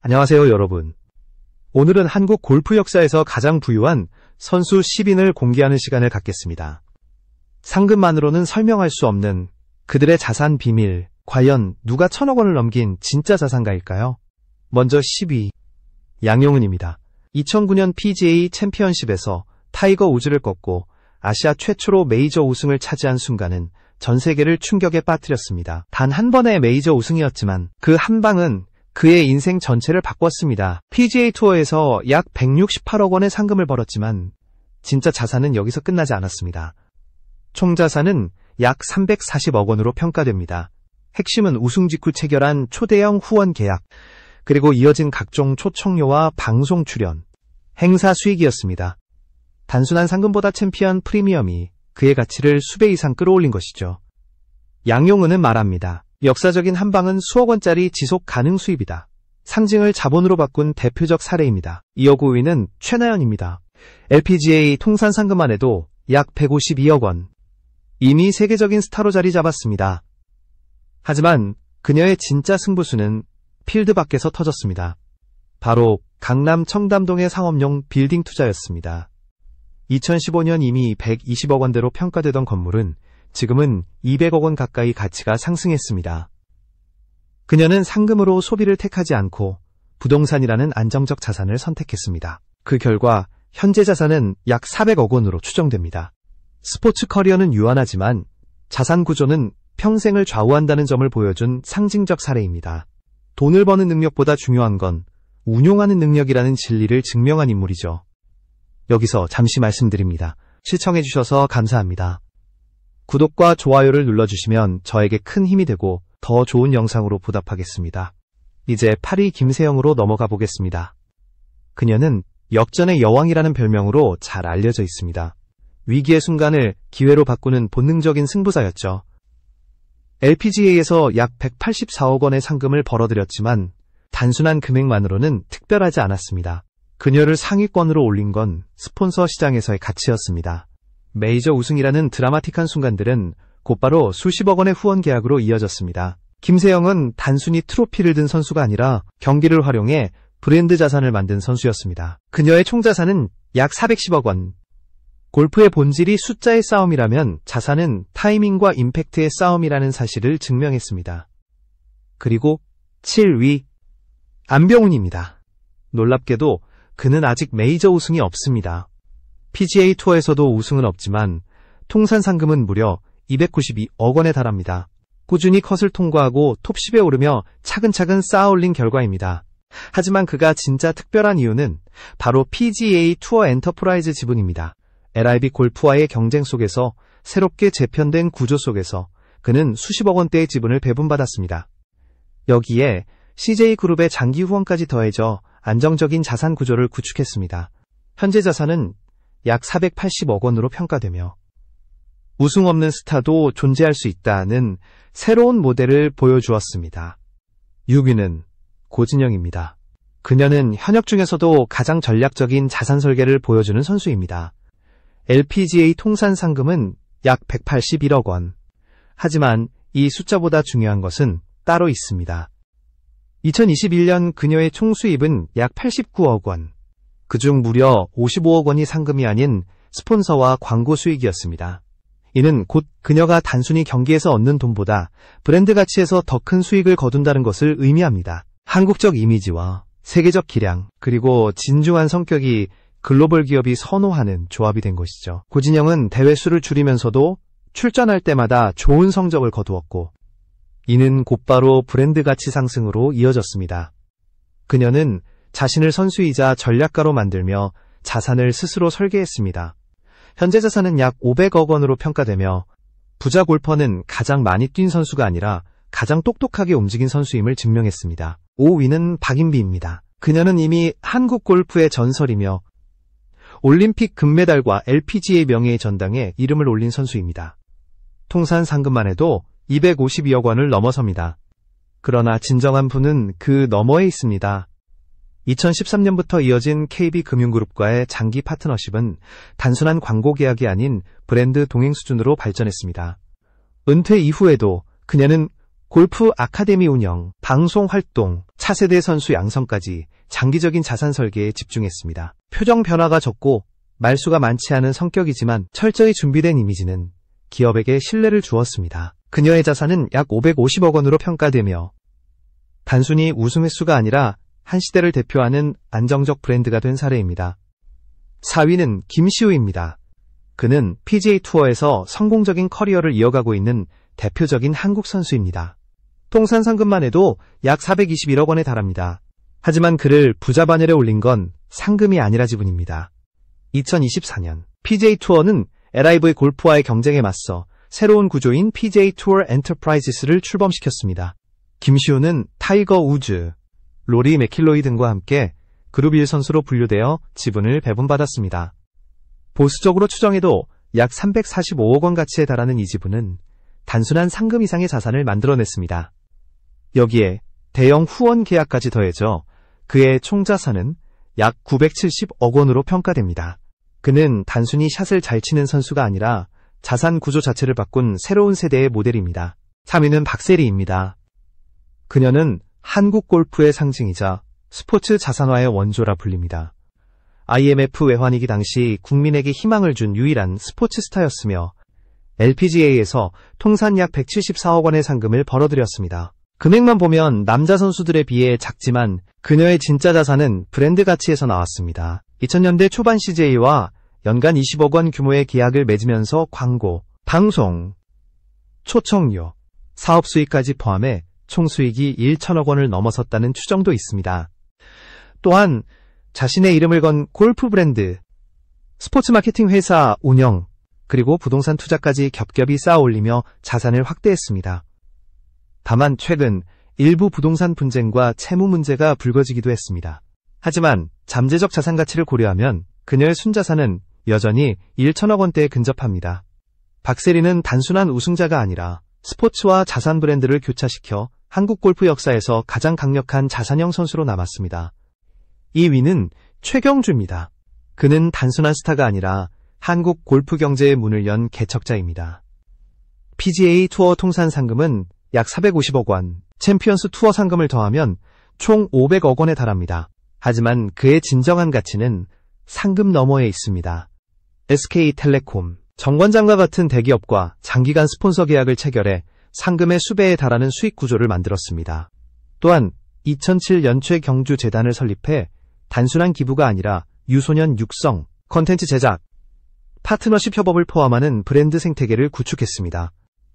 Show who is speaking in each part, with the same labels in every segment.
Speaker 1: 안녕하세요, 여러분. 오늘은 한국 골프 역사에서 가장 부유한 선수 10인을 공개하는 시간을 갖겠습니다. 상금만으로는 설명할 수 없는 그들의 자산 비밀, 과연 누가 1,000억 원을 넘긴 진짜 자산가일까요? 먼저 10위, 양용은입니다. 2009년 PGA 챔피언십에서 타이거 우즈를 꺾고 아시아 최초로 메이저 우승을 차지한 순간은 전 세계를 충격에 빠뜨렸습니다. 단 한 번의 메이저 우승이었지만 그 한 방은 그의 인생 전체를 바꿨습니다. PGA 투어에서 약 168억 원의 상금을 벌었지만 진짜 자산은 여기서 끝나지 않았습니다. 총 자산은 약 340억 원으로 평가됩니다. 핵심은 우승 직후 체결한 초대형 후원 계약, 그리고 이어진 각종 초청료와 방송 출연, 행사 수익이었습니다. 단순한 상금보다 챔피언 프리미엄이 그의 가치를 수배 이상 끌어올린 것이죠. 양용은은 말합니다. 역사적인 한 방은 수억 원짜리 지속 가능 수입이다. 상징을 자본으로 바꾼 대표적 사례입니다. 이어 9위는 최나연입니다. LPGA 통산 상금만 해도 약 152억 원. 이미 세계적인 스타로 자리 잡았습니다. 하지만 그녀의 진짜 승부수는 필드 밖에서 터졌습니다. 바로 강남 청담동의 상업용 빌딩 투자였습니다. 2015년 이미 120억 원대로 평가되던 건물은 지금은 200억 원 가까이 가치가 상승했습니다. 그녀는 상금으로 소비를 택하지 않고 부동산이라는 안정적 자산을 선택했습니다. 그 결과 현재 자산은 약 400억 원으로 추정됩니다. 스포츠 커리어는 유한하지만 자산 구조는 평생을 좌우한다는 점을 보여준 상징적 사례입니다. 돈을 버는 능력보다 중요한 건 운용하는 능력이라는 진리를 증명한 인물이죠. 여기서 잠시 말씀드립니다. 시청해주셔서 감사합니다. 구독과 좋아요를 눌러주시면 저에게 큰 힘이 되고 더 좋은 영상으로 보답하겠습니다. 이제 8위 김세영으로 넘어가 보겠습니다. 그녀는 역전의 여왕이라는 별명으로 잘 알려져 있습니다. 위기의 순간을 기회로 바꾸는 본능적인 승부사였죠. LPGA에서 약 184억 원의 상금을 벌어들였지만 단순한 금액만으로는 특별하지 않았습니다. 그녀를 상위권으로 올린 건 스폰서 시장에서의 가치였습니다. 메이저 우승이라는 드라마틱한 순간들은 곧바로 수십억 원의 후원 계약으로 이어졌습니다. 김세영은 단순히 트로피를 든 선수가 아니라 경기를 활용해 브랜드 자산을 만든 선수였습니다. 그녀의 총 자산은 약 410억 원. 골프의 본질이 숫자의 싸움이라면 자산은 타이밍과 임팩트의 싸움이라는 사실을 증명했습니다. 그리고 7위, 안병훈입니다. 놀랍게도 그는 아직 메이저 우승이 없습니다. PGA 투어에서도 우승은 없지만 통산 상금은 무려 292억 원에 달합니다. 꾸준히 컷을 통과하고 톱10에 오르며 차근차근 쌓아올린 결과입니다. 하지만 그가 진짜 특별한 이유는 바로 PGA 투어 엔터프라이즈 지분입니다. LIV 골프와의 경쟁 속에서 새롭게 재편된 구조 속에서 그는 수십억 원대의 지분을 배분받았습니다. 여기에 CJ그룹의 장기 후원까지 더해져 안정적인 자산 구조를 구축했습니다. 현재 자산은 약 480억 원으로 평가되며 우승 없는 스타도 존재할 수 있다는 새로운 모델을 보여주었습니다. 6위는 고진영입니다. 그녀는 현역 중에서도 가장 전략적인 자산 설계를 보여주는 선수입니다. LPGA 통산 상금은 약 181억 원. 하지만 이 숫자보다 중요한 것은 따로 있습니다. 2021년 그녀의 총 수입은 약 89억 원. 그중 무려 55억 원이 상금이 아닌 스폰서와 광고 수익이었습니다. 이는 곧 그녀가 단순히 경기에서 얻는 돈보다 브랜드 가치에서 더 큰 수익을 거둔다는 것을 의미합니다. 한국적 이미지와 세계적 기량, 그리고 진중한 성격이 글로벌 기업이 선호하는 조합이 된 것이죠. 고진영은 대회 수를 줄이면서도 출전할 때마다 좋은 성적을 거두었고 이는 곧바로 브랜드 가치 상승으로 이어졌습니다. 그녀는 자신을 선수이자 전략가로 만들며 자산을 스스로 설계했습니다. 현재 자산은 약 500억 원으로 평가되며 부자 골퍼는 가장 많이 뛴 선수가 아니라 가장 똑똑하게 움직인 선수임을 증명했습니다. 5위는 박인비입니다. 그녀는 이미 한국 골프의 전설이며 올림픽 금메달과 LPGA 명예의 전당에 이름을 올린 선수입니다. 통산 상금만 해도 252억 원을 넘어섭니다. 그러나 진정한 부는 그 너머에 있습니다. 2013년부터 이어진 KB금융그룹과의 장기 파트너십은 단순한 광고 계약이 아닌 브랜드 동행 수준으로 발전했습니다. 은퇴 이후에도 그녀는 골프 아카데미 운영, 방송 활동, 차세대 선수 양성까지 장기적인 자산 설계에 집중했습니다. 표정 변화가 적고 말수가 많지 않은 성격이지만 철저히 준비된 이미지는 기업에게 신뢰를 주었습니다. 그녀의 자산은 약 550억 원으로 평가되며 단순히 우승 횟수가 아니라 한 시대를 대표하는 안정적 브랜드가 된 사례입니다. 4위는 김시우입니다. 그는 PGA 투어에서 성공적인 커리어를 이어가고 있는 대표적인 한국 선수입니다. 통산 상금만 해도 약 421억 원에 달합니다. 하지만 그를 부자 반열에 올린 건 상금이 아니라 지분입니다. 2024년 PGA 투어는 LIV 골프와의 경쟁에 맞서 새로운 구조인 PGA 투어 엔터프라이즈스를 출범시켰습니다. 김시우는 타이거 우즈, 로리 맥킬로이 등과 함께 그룹 1 선수로 분류되어 지분을 배분받았습니다. 보수적으로 추정해도 약 345억 원 가치에 달하는 이 지분은 단순한 상금 이상의 자산을 만들어냈습니다. 여기에 대형 후원 계약까지 더해져 그의 총자산은 약 970억 원으로 평가됩니다. 그는 단순히 샷을 잘 치는 선수가 아니라 자산 구조 자체를 바꾼 새로운 세대의 모델입니다. 3위는 박세리입니다. 그녀는 한국 골프의 상징이자 스포츠 자산화의 원조라 불립니다. IMF 외환위기 당시 국민에게 희망을 준 유일한 스포츠 스타였으며 LPGA에서 통산 약 174억 원의 상금을 벌어들였습니다. 금액만 보면 남자 선수들에 비해 작지만 그녀의 진짜 자산은 브랜드 가치에서 나왔습니다. 2000년대 초반 CJ와 연간 20억 원 규모의 계약을 맺으면서 광고, 방송, 초청료, 사업 수익까지 포함해 총 수익이 1천억 원을 넘어섰다는 추정도 있습니다. 또한 자신의 이름을 건 골프 브랜드, 스포츠 마케팅 회사 운영, 그리고 부동산 투자까지 겹겹이 쌓아 올리며 자산을 확대했습니다. 다만 최근 일부 부동산 분쟁과 채무 문제가 불거지기도 했습니다. 하지만 잠재적 자산 가치를 고려하면 그녀의 순자산은 여전히 1천억 원대에 근접합니다. 박세리는 단순한 우승자가 아니라 스포츠와 자산 브랜드를 교차시켜 한국 골프 역사에서 가장 강력한 자산형 선수로 남았습니다. 2위는 최경주입니다. 그는 단순한 스타가 아니라 한국 골프 경제의 문을 연 개척자입니다. PGA 투어 통산 상금은 약 450억 원, 챔피언스 투어 상금을 더하면 총 500억 원에 달합니다. 하지만 그의 진정한 가치는 상금 너머에 있습니다. SK텔레콤, 정관장과 같은 대기업과 장기간 스폰서 계약을 체결해 상금의 수배에 달하는 수익 구조를 만들었습니다. 또한 2007 연최경주재단을 설립해 단순한 기부가 아니라 유소년 육성, 컨텐츠 제작, 파트너십 협업을 포함하는 브랜드 생태계를 구축했습니다.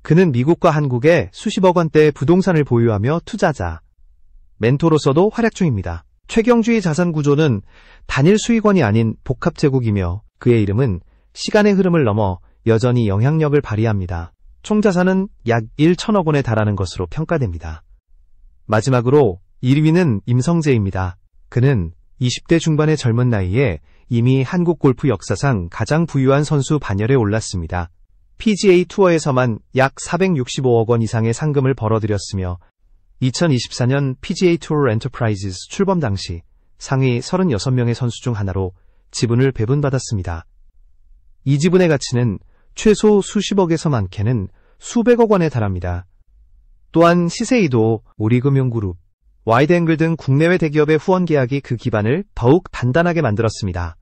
Speaker 1: 그는 미국과 한국에 수십억 원대의 부동산을 보유하며 투자자, 멘토로서도 활약 중입니다. 최경주의 자산 구조는 단일 수익원이 아닌 복합 제국이며 그의 이름은 시간의 흐름을 넘어 여전히 영향력을 발휘합니다. 총 자산은 약 1천억 원에 달하는 것으로 평가됩니다. 마지막으로 1위는 임성재입니다. 그는 20대 중반의 젊은 나이에 이미 한국 골프 역사상 가장 부유한 선수 반열에 올랐습니다. PGA 투어에서만 약 465억 원 이상의 상금을 벌어들였으며 2024년 PGA 투어 엔터프라이즈스 출범 당시 상위 36명의 선수 중 하나로 지분을 배분받았습니다. 이 지분의 가치는 최소 수십억에서 많게는 수백억 원에 달합니다. 또한 시세이도, 오리금융그룹, 와이드앵글 등 국내외 대기업의 후원 계약이 그 기반을 더욱 단단하게 만들었습니다.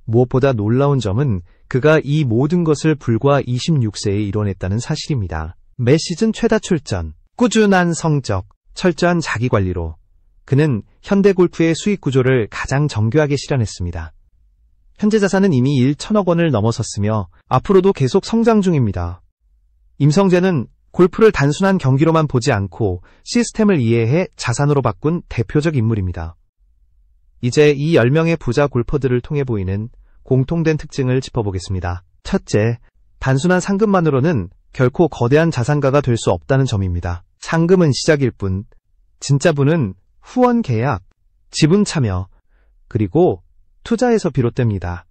Speaker 1: 무엇보다 놀라운 점은 그가 이 모든 것을 불과 26세에 이뤄냈다는 사실입니다. 매 시즌 최다 출전, 꾸준한 성적, 철저한 자기관리로 그는 현대골프의 수익 구조를 가장 정교하게 실현했습니다. 현재 자산은 이미 1천억 원을 넘어섰으며 앞으로도 계속 성장 중입니다. 임성재는 골프를 단순한 경기로만 보지 않고 시스템을 이해해 자산으로 바꾼 대표적 인물입니다. 이제 이 10명의 부자 골퍼들을 통해 보이는 공통된 특징을 짚어보겠습니다. 첫째, 단순한 상금만으로는 결코 거대한 자산가가 될 수 없다는 점입니다. 상금은 시작일 뿐, 진짜 부는 후원 계약, 지분 참여, 그리고 투자에서 비롯됩니다.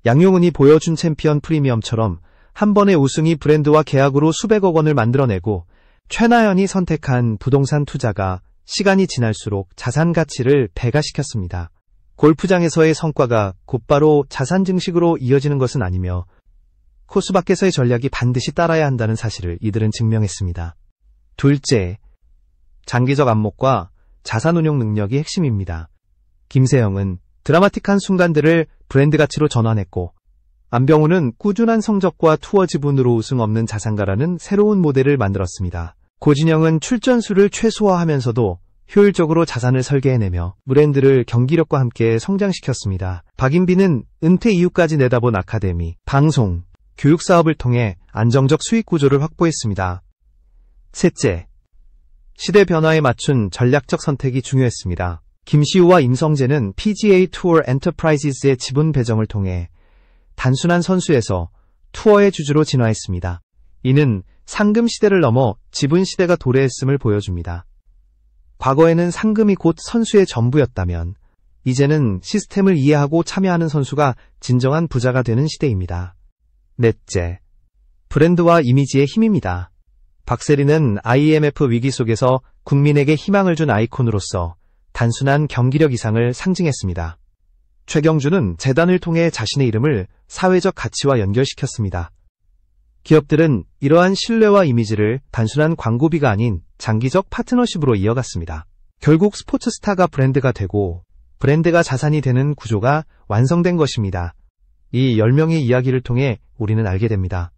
Speaker 1: 양용은이 보여준 챔피언 프리미엄처럼 한 번의 우승이 브랜드와 계약으로 수백억 원을 만들어내고 최나연이 선택한 부동산 투자가 시간이 지날수록 자산 가치를 배가시켰습니다. 골프장에서의 성과가 곧바로 자산 증식으로 이어지는 것은 아니며 코스 밖에서의 전략이 반드시 따라야 한다는 사실을 이들은 증명했습니다. 둘째, 장기적 안목과 자산 운용 능력이 핵심입니다. 김세영은 드라마틱한 순간들을 브랜드 가치로 전환했고, 안병우는 꾸준한 성적과 투어 지분으로 우승 없는 자산가라는 새로운 모델을 만들었습니다. 고진영은 출전 수를 최소화하면서도 효율적으로 자산을 설계해내며 브랜드를 경기력과 함께 성장시켰습니다. 박인비는 은퇴 이후까지 내다본 아카데미, 방송, 교육 사업을 통해 안정적 수익 구조를 확보했습니다. 셋째, 시대 변화에 맞춘 전략적 선택이 중요했습니다. 김시우와 임성재는 PGA 투어 엔터프라이즈의 지분 배정을 통해 단순한 선수에서 투어의 주주로 진화했습니다. 이는 상금 시대를 넘어 지분 시대가 도래했음을 보여줍니다. 과거에는 상금이 곧 선수의 전부였다면 이제는 시스템을 이해하고 참여하는 선수가 진정한 부자가 되는 시대입니다. 넷째, 브랜드와 이미지의 힘입니다. 박세리는 IMF 위기 속에서 국민에게 희망을 준 아이콘으로서 단순한 경기력 이상을 상징했습니다. 최경주는 재단을 통해 자신의 이름을 사회적 가치와 연결시켰습니다. 기업들은 이러한 신뢰와 이미지를 단순한 광고비가 아닌 장기적 파트너십으로 이어갔습니다. 결국 스포츠 스타가 브랜드가 되고 브랜드가 자산이 되는 구조가 완성된 것입니다. 이 10명의 이야기를 통해 우리는 알게 됩니다.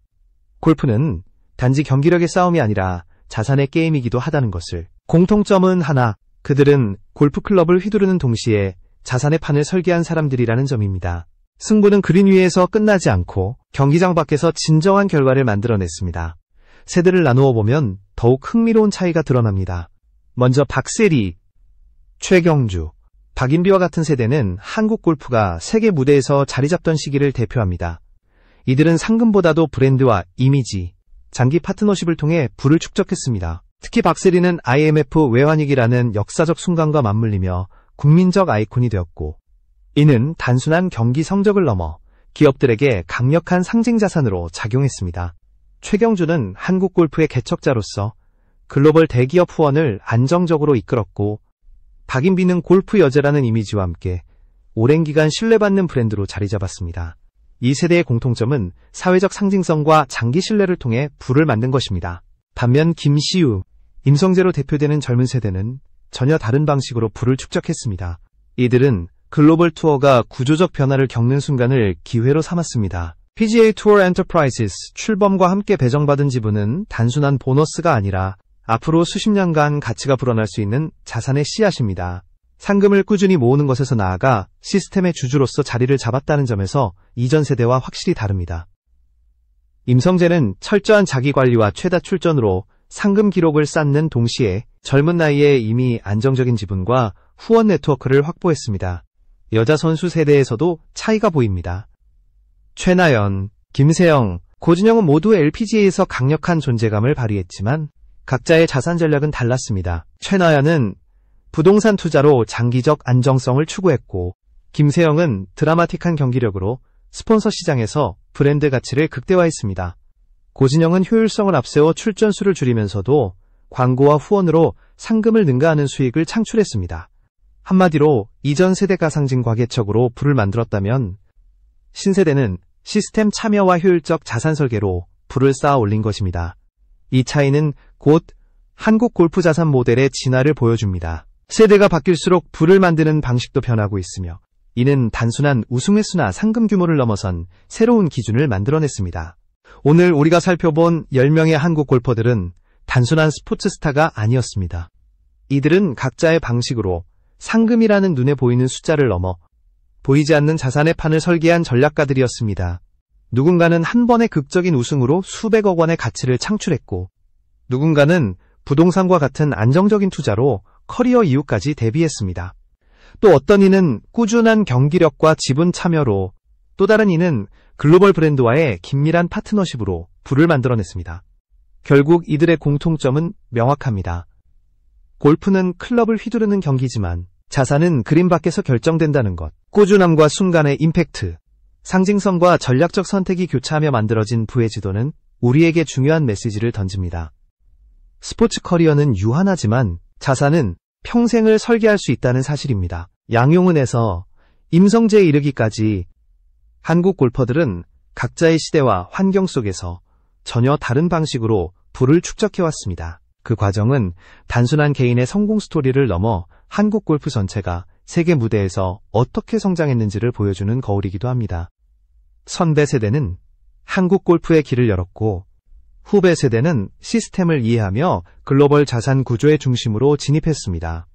Speaker 1: 골프는 단지 경기력의 싸움이 아니라 자산의 게임이기도 하다는 것을. 공통점은 하나, 그들은 골프클럽을 휘두르는 동시에 자산의 판을 설계한 사람들이라는 점입니다. 승부는 그린 위에서 끝나지 않고 경기장 밖에서 진정한 결과를 만들어냈습니다. 세대를 나누어 보면 더욱 흥미로운 차이가 드러납니다. 먼저 박세리, 최경주, 박인비와 같은 세대는 한국 골프가 세계 무대에서 자리 잡던 시기를 대표합니다. 이들은 상금보다도 브랜드와 이미지, 장기 파트너십을 통해 부를 축적했습니다. 특히 박세리는 IMF 외환위기라는 역사적 순간과 맞물리며 국민적 아이콘이 되었고, 이는 단순한 경기 성적을 넘어 기업들에게 강력한 상징 자산으로 작용했습니다. 최경주는 한국 골프의 개척자로서 글로벌 대기업 후원을 안정적으로 이끌었고, 박인비는 골프 여제라는 이미지와 함께 오랜 기간 신뢰받는 브랜드로 자리 잡았습니다. 이 세대의 공통점은 사회적 상징성과 장기 신뢰를 통해 부를 만든 것입니다. 반면 김시우, 임성재로 대표되는 젊은 세대는 전혀 다른 방식으로 부를 축적했습니다. 이들은 글로벌 투어가 구조적 변화를 겪는 순간을 기회로 삼았습니다. PGA 투어 엔터프라이즈 출범과 함께 배정받은 지분은 단순한 보너스가 아니라 앞으로 수십 년간 가치가 불어날 수 있는 자산의 씨앗입니다. 상금을 꾸준히 모으는 것에서 나아가 시스템의 주주로서 자리를 잡았다는 점에서 이전 세대와 확실히 다릅니다. 임성재는 철저한 자기관리와 최다 출전으로 상금 기록을 쌓는 동시에 젊은 나이에 이미 안정적인 지분과 후원 네트워크를 확보했습니다. 여자 선수 세대에서도 차이가 보입니다. 최나연, 김세영, 고진영은 모두 LPGA에서 강력한 존재감을 발휘했지만 각자의 자산 전략은 달랐습니다. 최나연은 부동산 투자로 장기적 안정성을 추구했고, 김세영은 드라마틱한 경기력으로 스폰서 시장에서 브랜드 가치를 극대화했습니다. 고진영은 효율성을 앞세워 출전 수를 줄이면서도 광고와 후원으로 상금을 능가하는 수익을 창출했습니다. 한마디로 이전 세대가 상징과 개척으로 부를 만들었다면 신세대는 시스템 참여와 효율적 자산 설계로 부를 쌓아 올린 것입니다. 이 차이는 곧 한국 골프 자산 모델의 진화를 보여줍니다. 세대가 바뀔수록 부를 만드는 방식도 변하고 있으며 이는 단순한 우승 횟수나 상금 규모를 넘어선 새로운 기준을 만들어냈습니다. 오늘 우리가 살펴본 10명의 한국 골퍼들은 단순한 스포츠 스타가 아니었습니다. 이들은 각자의 방식으로 상금이라는 눈에 보이는 숫자를 넘어 보이지 않는 자산의 판을 설계한 전략가들이었습니다. 누군가는 한 번의 극적인 우승으로 수백억 원의 가치를 창출했고, 누군가는 부동산과 같은 안정적인 투자로 커리어 이후까지 대비했습니다. 또 어떤 이는 꾸준한 경기력과 지분 참여로, 또 다른 이는 글로벌 브랜드와의 긴밀한 파트너십으로 부를 만들어냈습니다. 결국 이들의 공통점은 명확합니다. 골프는 클럽을 휘두르는 경기지만 자산은 그림 밖에서 결정된다는 것. 꾸준함과 순간의 임팩트, 상징성과 전략적 선택이 교차하며 만들어진 부의 지도는 우리에게 중요한 메시지를 던집니다. 스포츠 커리어는 유한하지만 자산은 평생을 설계할 수 있다는 사실입니다. 양용은에서 임성재에 이르기까지 한국 골퍼들은 각자의 시대와 환경 속에서 전혀 다른 방식으로 부를 축적해왔습니다. 그 과정은 단순한 개인의 성공 스토리를 넘어 한국 골프 전체가 세계 무대에서 어떻게 성장했는지를 보여주는 거울이기도 합니다. 선배 세대는 한국 골프의 길을 열었고, 후배 세대는 시스템을 이해하며 글로벌 자산 구조의 중심으로 진입했습니다.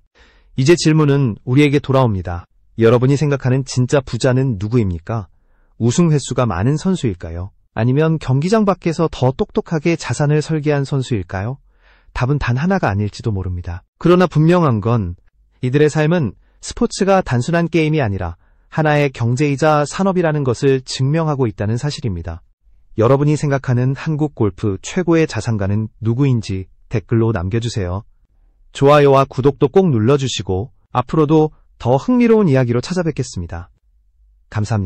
Speaker 1: 이제 질문은 우리에게 돌아옵니다. 여러분이 생각하는 진짜 부자는 누구입니까? 우승 횟수가 많은 선수일까요? 아니면 경기장 밖에서 더 똑똑하게 자산을 설계한 선수일까요? 답은 단 하나가 아닐지도 모릅니다. 그러나 분명한 건 이들의 삶은 스포츠가 단순한 게임이 아니라 하나의 경제이자 산업이라는 것을 증명하고 있다는 사실입니다. 여러분이 생각하는 한국 골프 최고의 자산가는 누구인지 댓글로 남겨주세요. 좋아요와 구독도 꼭 눌러주시고 앞으로도 더 흥미로운 이야기로 찾아뵙겠습니다. 감사합니다.